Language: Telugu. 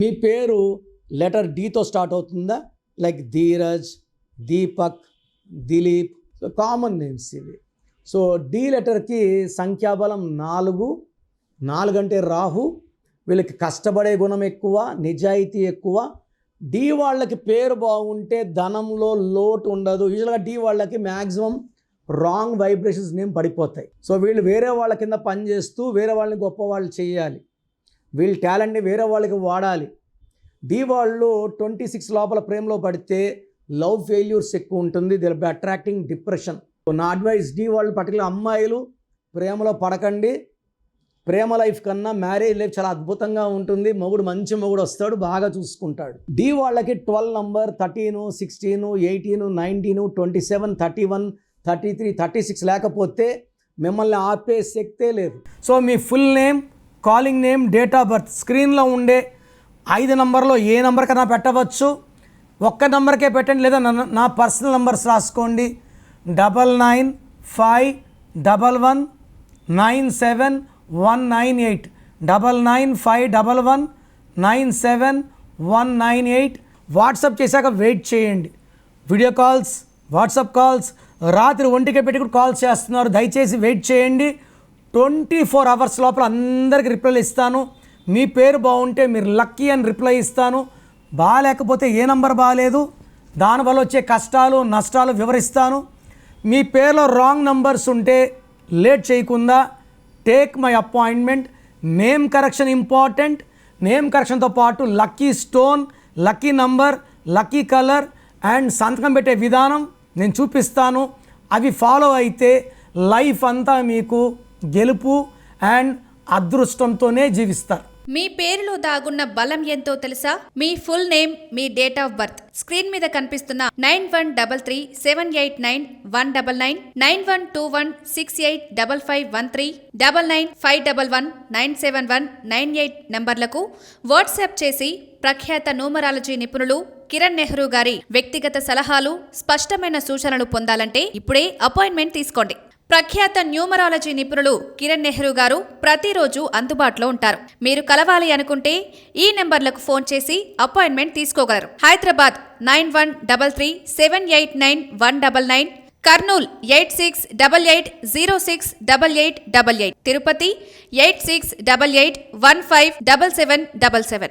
మీ పేరు లెటర్ డీతో స్టార్ట్ అవుతుందా? Like Dheeraj, Deepak, Dilip, common names ఇవి. సో డి లెటర్కి సంఖ్యాబలం 4 అంటే రాహు. వీళ్ళకి కష్టపడే గుణం ఎక్కువ, నిజాయితీ ఎక్కువ. డి వాళ్ళకి పేరు బాగుంటే ధనంలో లోటు ఉండదు. యూజువల్గా డి వాళ్ళకి మ్యాక్సిమం రాంగ్ వైబ్రేషన్స్ నేమ్ పడిపోతాయి. సో వీళ్ళు వేరే వాళ్ళ కింద పనిచేస్తూ వేరే వాళ్ళని గొప్ప వాళ్ళు చేయాలి, వీళ్ళ టాలెంట్ని వేరే వాళ్ళకి వాడాలి. డి వాళ్ళు 26 లోపల ప్రేమలో పడితే లవ్ ఫెయిల్యూర్స్ ఎక్కువ ఉంటుంది. They will be attracting depression. నా అడ్వైస్ డి వాళ్ళు పర్టికులర్ అమ్మాయిలు ప్రేమలో పడకండి. ప్రేమ లైఫ్ కన్నా మ్యారేజ్ లైఫ్ చాలా అద్భుతంగా ఉంటుంది. మంచి మొగుడు వస్తాడు, బాగా చూసుకుంటాడు. డి వాళ్ళకి 12 నంబర్ 13, 16, 18, 19, 27, 31, 33, 36 లేకపోతే మిమ్మల్ని ఆపే శక్తే లేదు. So me full name, calling name, date of birth స్క్రీన్లో ఉండే 5 నంబర్లో ఏ నంబర్ కన్నా పెట్టవచ్చు. ఒక్క నంబర్కే పెట్టండి, లేదా నా పర్సనల్ నంబర్స్ రాసుకోండి. 9951197198 9951197198. వాట్సాప్ చేశాక వెయిట్ చేయండి. వీడియో కాల్స్, వాట్సాప్ కాల్స్ రాత్రి 1కే పెట్టి కూడా కాల్స్ చేస్తున్నారు. దయచేసి వెయిట్ చేయండి. 24 అవర్స్ లోపల అందరికీ రిప్లైలు ఇస్తాను. మీ పేరు బాగుంటే మీరు లక్కీ అని రిప్లై ఇస్తాను. బాగాలేకపోతే ఏ నంబర్ బాగాలేదు, దానివల్ల వచ్చే కష్టాలు నష్టాలు వివరిస్తాను. మీ పేరులో రాంగ్ నంబర్స్ ఉంటే లేట్ చేయకుండా take my appointment. Name correction important. Name కరెక్షన్తో పాటు lucky stone, lucky number, lucky colour and సంతకం పెట్టే విధానం నేను చూపిస్తాను. అవి ఫాలో అయితే లైఫ్ అంతా మీకు గెలుపు అండ్ అదృష్టంతోనే జీవిస్తారు. మీ పేరులో దాగున్న బలం ఎంతో తెలుసా? మీ ఫుల్ నేమ్, మీ డేట్ ఆఫ్ బర్త్ స్క్రీన్ మీద కనిపిస్తున్న 9133789199, 9121685513, 9951197198 నంబర్లకు వాట్సాప్ చేసి ప్రఖ్యాత న్యూమరాలజీ నిపుణులు కిరణ్ నెహ్రూ గారి వ్యక్తిగత సలహాలు, స్పష్టమైన సూచనలు పొందాలంటే ఇప్పుడే అపాయింట్మెంట్ తీసుకోండి. ప్రఖ్యాత న్యూమరాలజీ నిపుణులు కిరణ్ నెహ్రూ గారు ప్రతిరోజు అందుబాటులో ఉంటారు. మీరు కలవాలి అనుకుంటే ఈ నెంబర్లకు ఫోన్ చేసి అపాయింట్మెంట్ తీసుకోగలరు. హైదరాబాద్ 9133789199, కర్నూల్ 8688068888, తిరుపతి 8688157777.